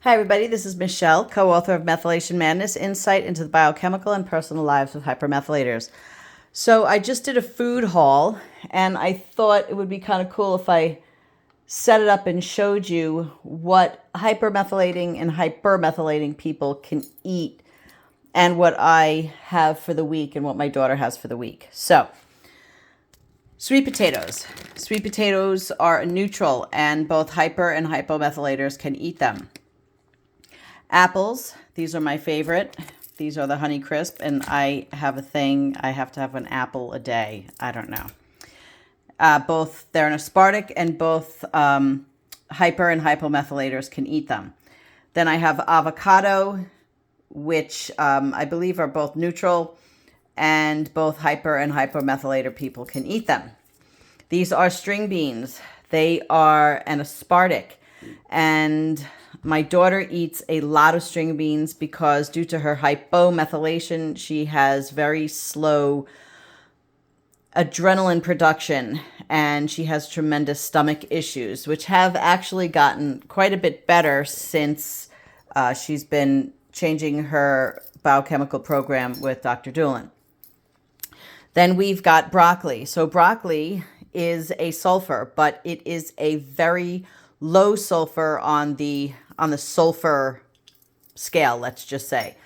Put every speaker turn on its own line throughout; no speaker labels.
Hi, everybody. This is Michelle, co-author of Methylation Madness, Insight into the Biochemical and Personal Lives of Hypermethylators. So I just did a food haul, and I thought it would be kind of cool if I set it up and showed you what hypermethylating and hypermethylating people can eat and what I have for the week and what my daughter has for the week. So, sweet potatoes. Sweet potatoes are a neutral, and both hyper and hypomethylators can eat them. Apples, these are my favorite. These are the Honey Crisp, and I have a thing. I have to have an apple a day. I don't know. They're an aspartic, and both hyper and hypomethylators can eat them. Then I have avocado, which I believe are both neutral, and both hyper and hypomethylator people can eat them. These are string beans. They are an aspartic, and my daughter eats a lot of string beans because due to her hypomethylation, she has very slow adrenaline production and she has tremendous stomach issues, which have actually gotten quite a bit better since she's been changing her biochemical program with Dr. Doolin. Then we've got broccoli. So broccoli is a sulfur, but it is a very low sulfur on the sulfur scale, let's just say.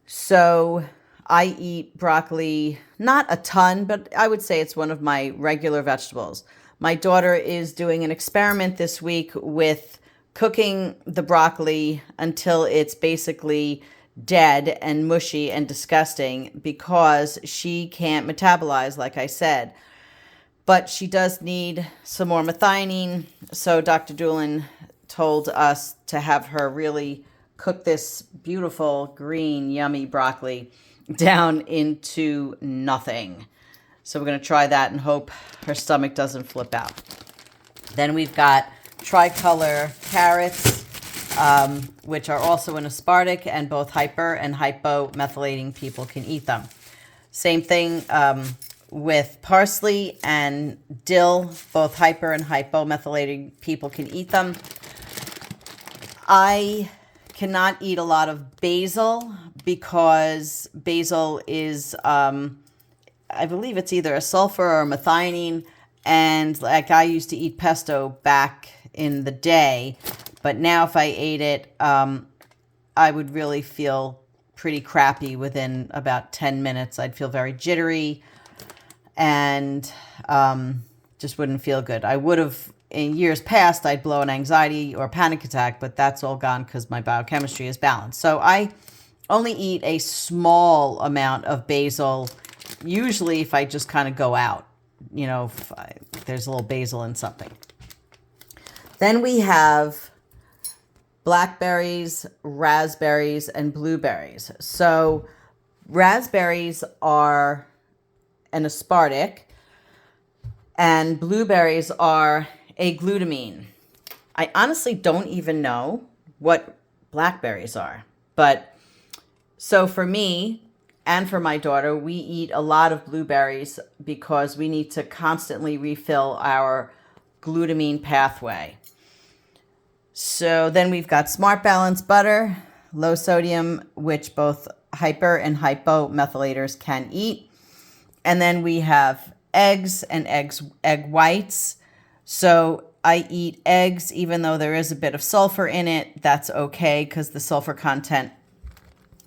So I eat broccoli, not a ton, but I would say it's one of my regular vegetables. My daughter is doing an experiment this week with cooking the broccoli until it's basically dead and mushy and disgusting because she can't metabolize, like I said. But she does need some more methionine, so Dr. Doolin told us to have her really cook this beautiful green yummy broccoli down into nothing. So we're going to try that and hope her stomach doesn't flip out. Then we've got tricolor carrots, which are also an aspartic, and both hyper and hypomethylating people can eat them. Same thing with parsley and dill. Both hyper and hypomethylating people can eat them. I cannot eat a lot of basil because basil is, I believe it's either a sulfur or methionine. And like I used to eat pesto back in the day, but now if I ate it, I would really feel pretty crappy within about 10 minutes. I'd feel very jittery and just wouldn't feel good. I would have, in years past, I'd blow an anxiety or panic attack, but that's all gone because my biochemistry is balanced. So I only eat a small amount of basil, usually if I just kind of go out, if there's a little basil in something. Then we have blackberries, raspberries, and blueberries. So raspberries are an aspartic, and blueberries are a glutamine. I honestly don't even know what blackberries are. But so for me and for my daughter, we eat a lot of blueberries because we need to constantly refill our glutamine pathway. So then we've got Smart Balance butter, low sodium, which both hyper and hypomethylators can eat. And then we have eggs and egg whites. So I eat eggs, even though there is a bit of sulfur in it. That's okay because the sulfur content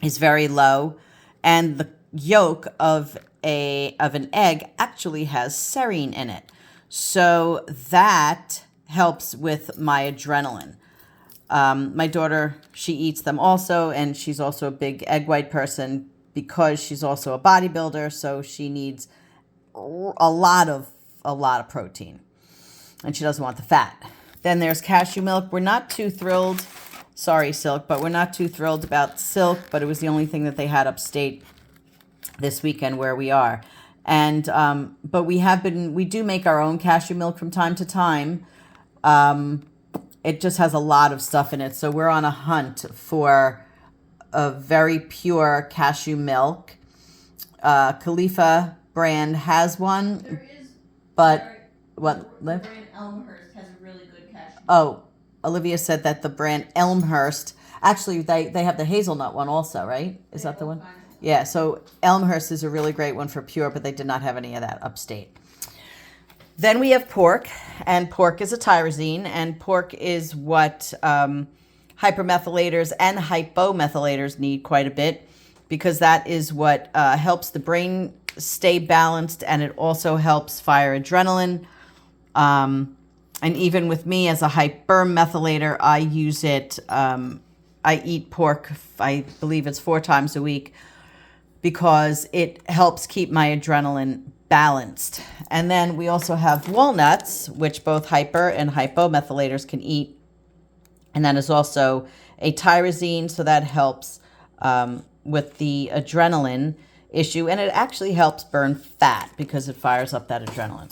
is very low. And the yolk of an egg actually has serine in it. So that helps with my adrenaline. My daughter, she eats them also, and she's also a big egg white person because she's also a bodybuilder, so she needs a lot of protein, and she doesn't want the fat. Then there's cashew milk. We're not too thrilled. Sorry, Silk, but we're not too thrilled about Silk, but it was the only thing that they had upstate this weekend where we are. And but we do make our own cashew milk from time to time. It just has a lot of stuff in it, so we're on a hunt for a very pure cashew milk. Khalifa brand has one.
There is,
but
sorry,
what?
The brand Elmhurst has a really good cashew milk.
Oh, Olivia said that the brand Elmhurst, actually they have the hazelnut one also, right? Is that the one? Yeah, so Elmhurst is a really great one for pure, but they did not have any of that upstate. Then we have pork, and pork is a tyrosine, and pork is what hypermethylators and hypomethylators need quite a bit, because that is what helps the brain stay balanced, and it also helps fire adrenaline. And even with me as a hypermethylator, I use it, I eat pork, I believe it's 4 times a week, because it helps keep my adrenaline balanced. And then we also have walnuts, which both hyper and hypomethylators can eat. And that is also a tyrosine, so that helps with the adrenaline issue. And it actually helps burn fat because it fires up that adrenaline.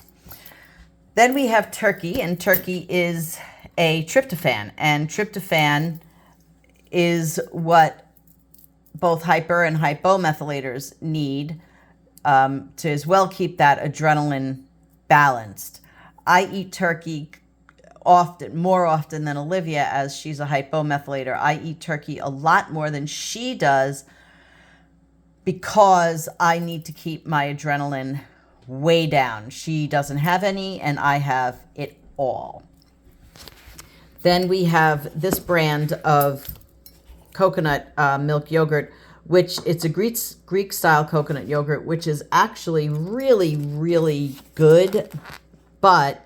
Then we have turkey, and turkey is a tryptophan. And tryptophan is what both hyper and hypomethylators need to as well keep that adrenaline balanced. I eat turkey more often than Olivia, as she's a hypomethylator. I eat turkey a lot more than she does because I need to keep my adrenaline way down. She doesn't have any, and I have it all. Then we have this brand of coconut milk yogurt, which it's a Greek style coconut yogurt, which is actually really, really good, but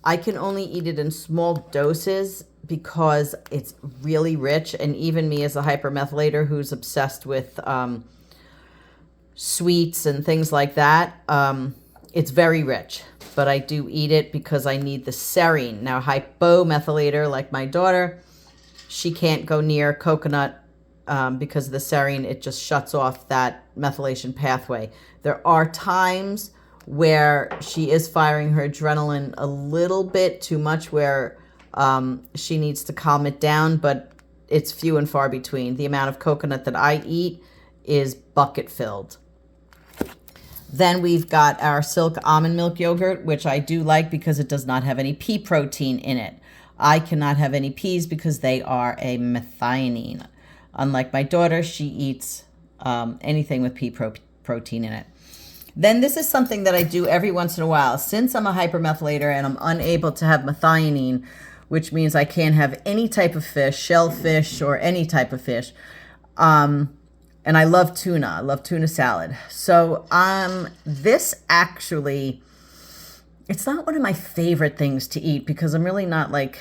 I can only eat it in small doses because it's really rich. And even me as a hypermethylator who's obsessed with sweets and things like that, it's very rich, but I do eat it because I need the serine. Now, hypomethylator, like my daughter, she can't go near coconut because of the serine. It just shuts off that methylation pathway. There are times where she is firing her adrenaline a little bit too much, where she needs to calm it down, but it's few and far between. The amount of coconut that I eat is bucket filled. Then we've got our Silk almond milk yogurt, which I do like because it does not have any pea protein in it. I cannot have any peas because they are a methionine. Unlike my daughter, she eats anything with pea protein in it. Then this is something that I do every once in a while. Since I'm a hypermethylator and I'm unable to have methionine, which means I can't have any type of fish, shellfish or any type of fish, and I love tuna. I love tuna salad. So this actually, it's not one of my favorite things to eat because I'm really not like,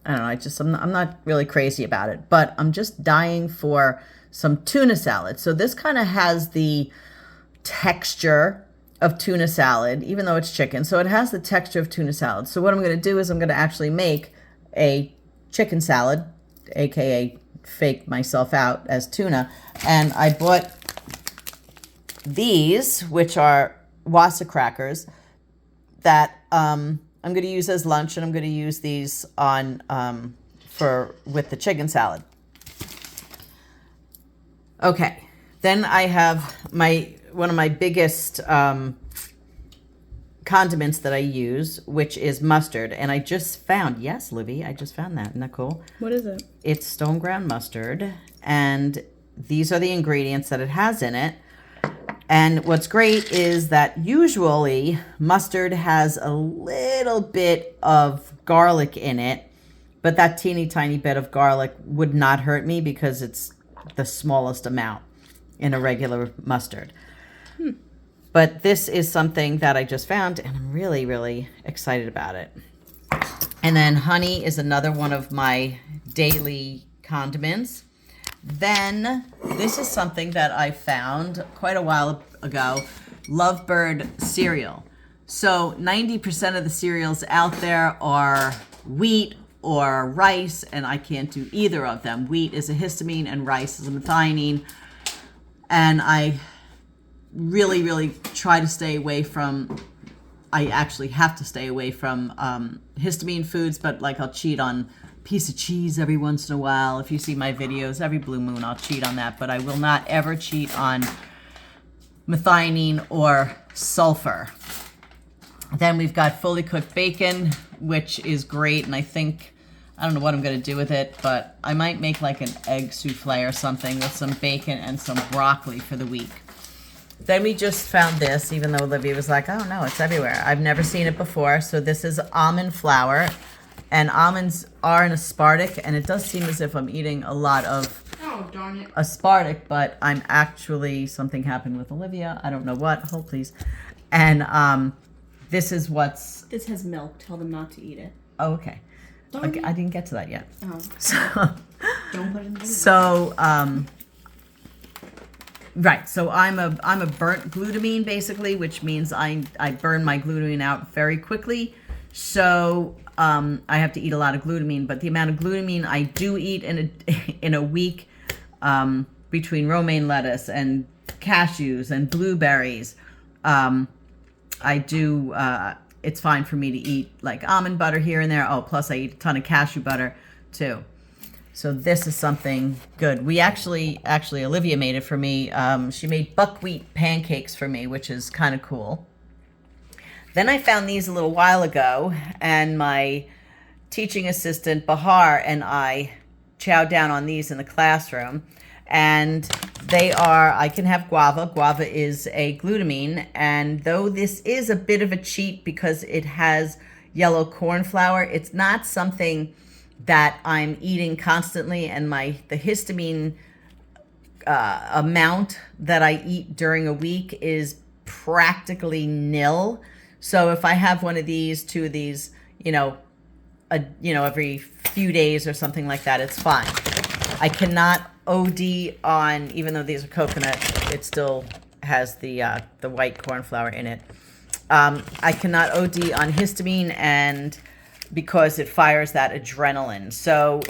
I don't know, I'm not really crazy about it, but I'm just dying for some tuna salad. So this kind of has the texture of tuna salad, even though it's chicken. So it has the texture of tuna salad. So what I'm going to do is I'm going to actually make a chicken salad, aka fake myself out as tuna. And I bought these, which are Wassa crackers, that I'm going to use as lunch, and I'm going to use these on with the chicken salad. Okay, then I have one of my biggest condiments that I use, which is mustard. And I just found, yes, Livy, I just found that. Isn't that cool?
What is it?
It's stone ground mustard, and these are the ingredients that it has in it. And what's great is that usually mustard has a little bit of garlic in it, but that teeny tiny bit of garlic would not hurt me because it's the smallest amount in a regular mustard. But this is something that I just found, and I'm really, really excited about it. And then honey is another one of my daily condiments. Then this is something that I found quite a while ago, Lovebird cereal. So 90% of the cereals out there are wheat or rice, and I can't do either of them. Wheat is a histamine and rice is a methionine. And I really, really try to stay away from, I actually have to stay away from histamine foods, but like I'll cheat on a piece of cheese every once in a while. If you see my videos, every blue moon I'll cheat on that, but I will not ever cheat on methionine or sulfur. Then we've got fully cooked bacon, which is great, and I think I don't know what I'm going to do with it, but I might make like an egg souffle or something with some bacon and some broccoli for the week. Then we just found this, even though Olivia was like, oh no, it's everywhere. I've never seen it before. So this is almond flour, and almonds are an aspartic, and it does seem as if I'm eating a lot of
darn it.
aspartic, but I'm actually, something happened with Olivia. I don't know what, hold please. And this is what's...
This has milk, tell them not to eat it.
Oh, okay. Okay, I didn't get to that yet.
Oh.
So,
Don't put it in the
so, right. So I'm a burnt glutamine basically, which means I burn my glutamine out very quickly. So I have to eat a lot of glutamine, but the amount of glutamine I do eat in a week, between romaine lettuce and cashews and blueberries, I do. It's fine for me to eat like almond butter here and there. Oh, plus I eat a ton of cashew butter too. So this is something good. We actually Olivia made it for me. She made buckwheat pancakes for me, which is kind of cool. Then I found these a little while ago, and my teaching assistant Bahar and I chowed down on these in the classroom. And they are, I can have guava. Guava is a glutamine, and though this is a bit of a cheat because it has yellow corn flour, it's not something that I'm eating constantly, and the histamine amount that I eat during a week is practically nil. So if I have one of these, two of these, every few days or something like that, it's fine. I cannot OD on, even though these are coconut, it still has the white corn flour in it. I cannot OD on histamine, and because it fires that adrenaline. So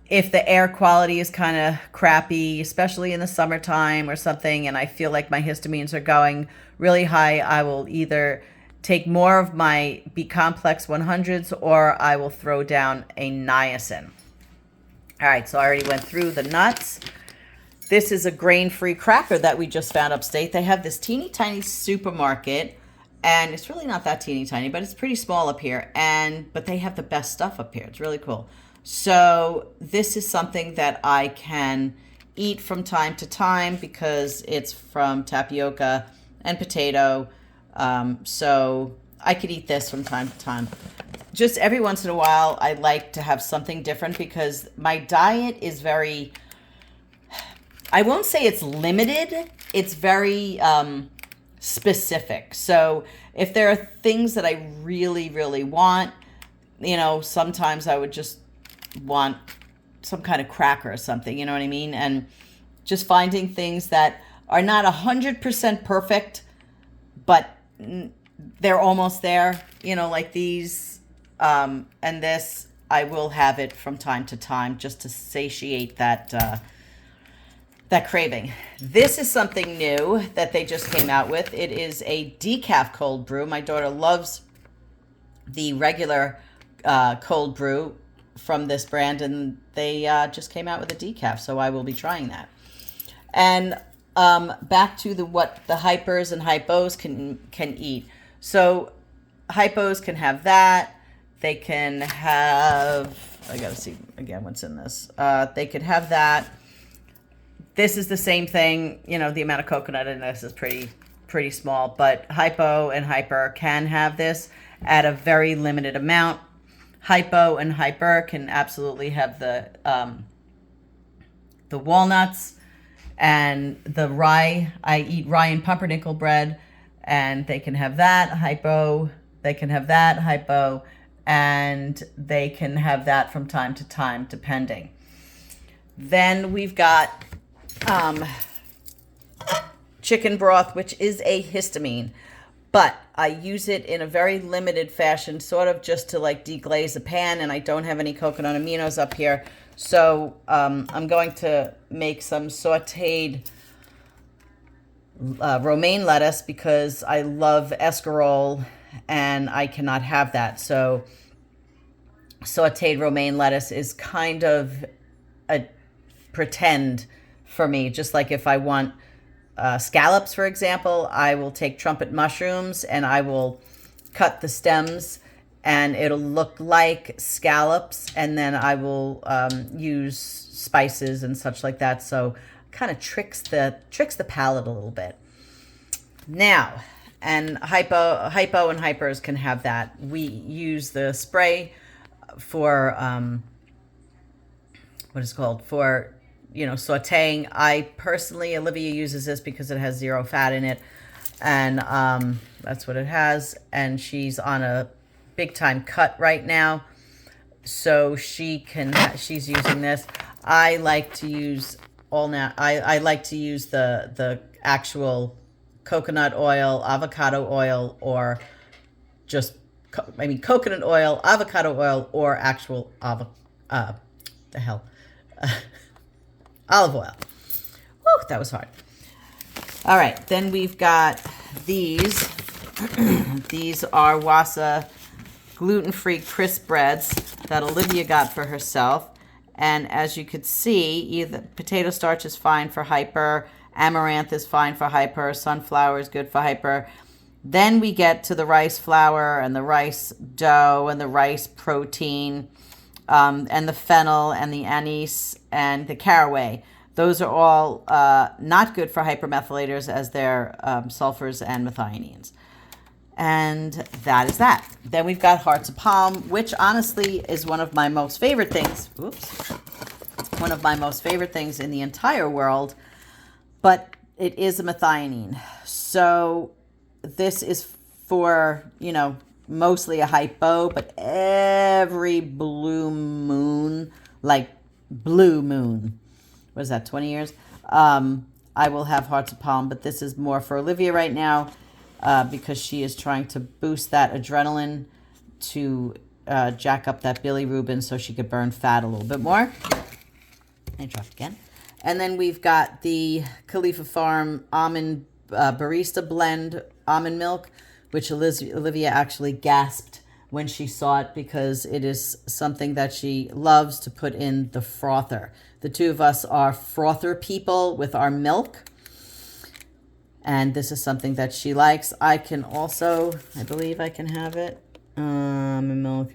if the air quality is kind of crappy, especially in the summertime or something, and I feel like my histamines are going really high, I will either take more of my B-complex 100s or I will throw down a niacin. All right, so I already went through the nuts. This is a grain-free cracker that we just found upstate. They have this teeny tiny supermarket, and it's really not that teeny tiny, but it's pretty small up here. But they have the best stuff up here. It's really cool. So this is something that I can eat from time to time because it's from tapioca and potato. So I could eat this from time to time. Just every once in a while, I like to have something different because my diet is very, I won't say it's limited. It's very specific. So if there are things that I really, really want, sometimes I would just want some kind of cracker or something, you know what I mean? And just finding things that are not 100% perfect, but they're almost there, like these. And this, I will have it from time to time just to satiate that craving. This is something new that they just came out with. It is a decaf cold brew. My daughter loves the regular cold brew from this brand, and they just came out with a decaf, so I will be trying that. And back to what the hypers and hypos can eat. So hypos can have that. They can have, I gotta see again what's in this. They could have that. This is the same thing. The amount of coconut in this is pretty small, but hypo and hyper can have this at a very limited amount. Hypo and hyper can absolutely have the walnuts and the rye. I eat rye and pumpernickel bread, and they can have that. Hypo, they can have that. Hypo, and they can have that from time to time, depending. Then we've got chicken broth, which is a histamine, but I use it in a very limited fashion, sort of just to like deglaze a pan, and I don't have any coconut aminos up here. So I'm going to make some sauteed romaine lettuce because I love escarole and I cannot have that. So sauteed romaine lettuce is kind of a pretend for me. Just like if I want scallops, for example, I will take trumpet mushrooms and I will cut the stems and it'll look like scallops, and then I will use spices and such like that, so kind of tricks the palate a little bit. Now, and hypo and hypers can have that. We use the spray for what is it called, for sauteing. I personally, Olivia uses this because it has 0 fat in it, and that's what it has. And she's on a big time cut right now, so she's using this. I like to use I like to use the actual coconut oil, avocado oil, or just coconut oil, avocado oil, or actual olive oil. Woo, that was hard. All right, then we've got these. These are Wasa gluten-free crisp breads that Olivia got for herself. And as you could see, either potato starch is fine for hyper, amaranth is fine for hyper, sunflower is good for hyper. Then we get to the rice flour and the rice dough and the rice protein, and the fennel and the anise and the caraway. Those are all not good for hypermethylators, as they're sulfurs and methionines. And that is that. Then we've got hearts of palm, which honestly is one of my most favorite things. Oops. One of my most favorite things in the entire world. But it is a methionine. So this is for, mostly a hypo, but every blue moon, like blue moon, what is that, 20 years? I will have hearts of palm, but this is more for Olivia right now. Because she is trying to boost that adrenaline to jack up that bilirubin so she could burn fat a little bit more. I dropped again. And then we've got the Khalifa Farm almond barista blend almond milk, which Olivia actually gasped when she saw it, because it is something that she loves to put in the frother. The two of us are frother people with our milk. And this is something that she likes. I can also, I believe I can have it. Milk,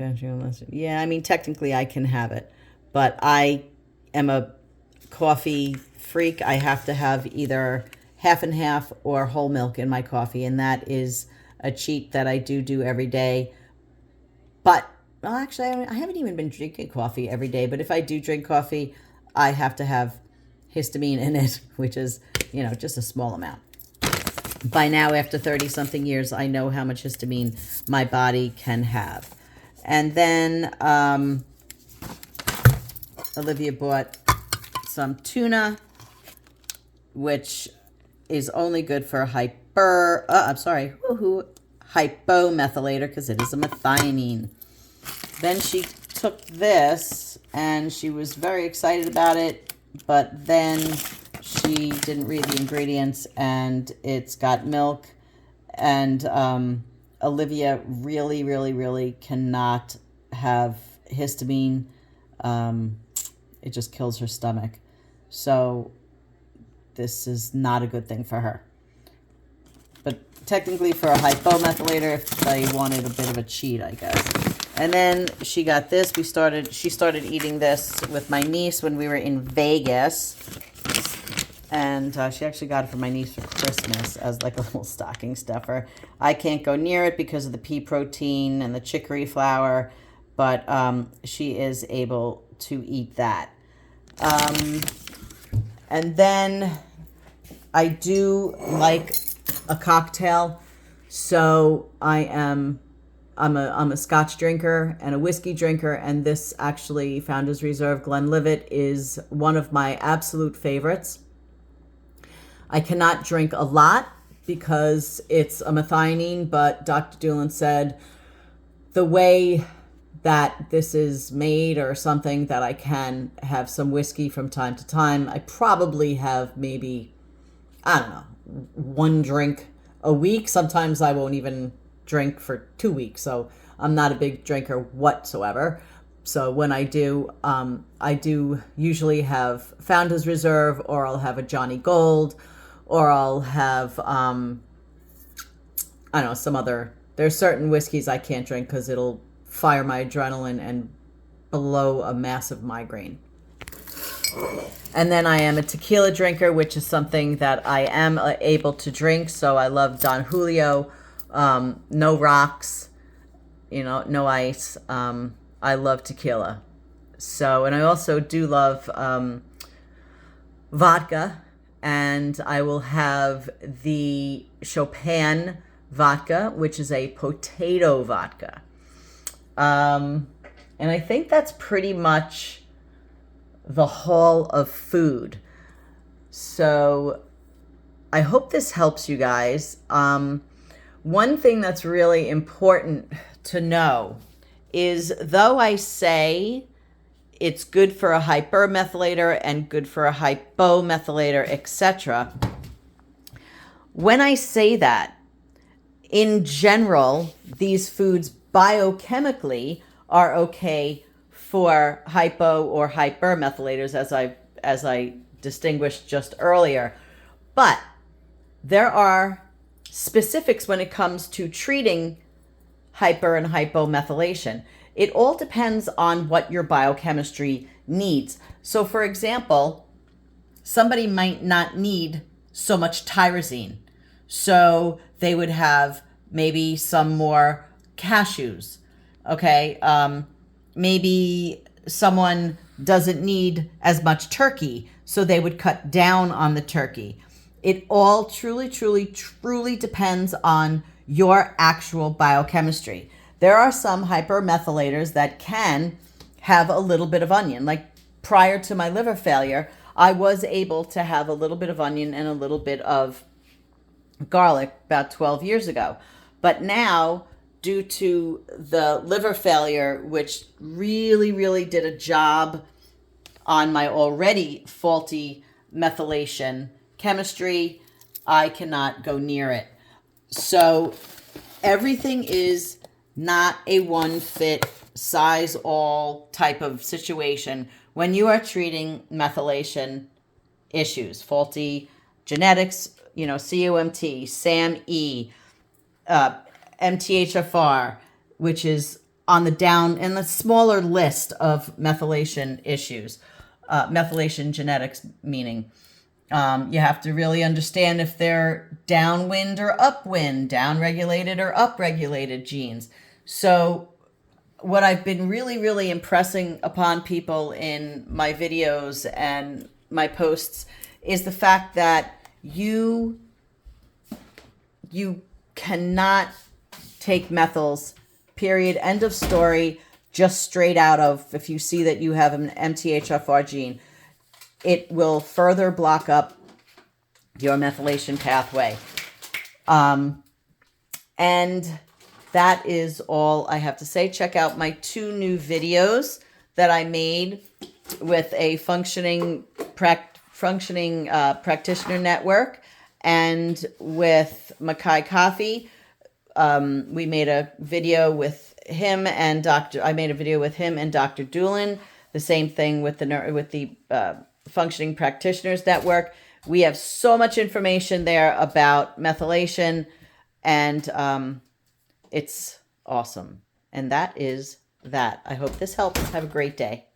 yeah, technically I can have it. But I am a coffee freak. I have to have either half and half or whole milk in my coffee. And that is a cheat that I do every day. But, well, actually, I haven't even been drinking coffee every day. But if I do drink coffee, I have to have histamine in it, which is, just a small amount. By now, after 30-something years, I know how much histamine my body can have. And then Olivia bought some tuna, which is only good for hypomethylator, because it is a methionine. Then she took this, and she was very excited about it, but then she didn't read the ingredients, and it's got milk, and Olivia really, really, really cannot have histamine. It just kills her stomach. So this is not a good thing for her. But technically for a hypomethylator, if they wanted a bit of a cheat, I guess. And then she got this. She started eating this with my niece when we were in Vegas. And she actually got it for my niece for Christmas as like a little stocking stuffer. I can't go near it because of the pea protein and the chicory flour, but she is able to eat that. And then I do like a cocktail, so I'm a Scotch drinker and a whiskey drinker, and this actually Founder's Reserve Glenlivet is one of my absolute favorites. I cannot drink a lot because it's a methionine, but Dr. Doolin said the way that this is made or something that I can have some whiskey from time to time. I probably have maybe, one drink a week. Sometimes I won't even drink for 2 weeks, so I'm not a big drinker whatsoever. So when I do usually have Founder's Reserve, or I'll have a Johnny Gold, or I'll have, some other, there's certain whiskeys I can't drink because it'll fire my adrenaline and blow a massive migraine. And then I am a tequila drinker, which is something that I am able to drink. So I love Don Julio, no rocks, no ice. I love tequila. So, and I also do love vodka, and I will have the Chopin vodka, which is a potato vodka. And I think that's pretty much the haul of food. So I hope this helps you guys. One thing that's really important to know is, though I say it's good for a hypermethylator and good for a hypomethylator, etc., when I say that, in general, these foods biochemically are okay for hypo or hypermethylators, as I distinguished just earlier. But there are specifics when it comes to treating hyper and hypomethylation. It all depends on what your biochemistry needs. So, for example, somebody might not need so much tyrosine. So they would have maybe some more cashews. Okay. Maybe someone doesn't need as much turkey, so they would cut down on the turkey. It all truly depends on your actual biochemistry. There are some hypermethylators that can have a little bit of onion. Like prior to my liver failure, I was able to have a little bit of onion and a little bit of garlic about 12 years ago. But now, due to the liver failure, which really did a job on my already faulty methylation chemistry, I cannot go near it. So everything is not a one fit size all type of situation when you are treating methylation issues, faulty genetics, COMT, SAMe, MTHFR, which is on the down in the smaller list of methylation issues, methylation genetics, meaning you have to really understand if they're downwind or upwind, downregulated or upregulated genes. So what I've been really impressing upon people in my videos and my posts is the fact that you cannot take methyls, period, end of story, just straight out of, if you see that you have an MTHFR gene, it will further block up your methylation pathway. And that is all I have to say. Check out my 2 new videos that I made with a functioning practitioner network and with Mackay Coffee. We made a video with him and I made a video with him and Dr. Doolin. The same thing with the Functioning Practitioners Network. We have so much information there about methylation, and it's awesome. And that is that. I hope this helps. Have a great day.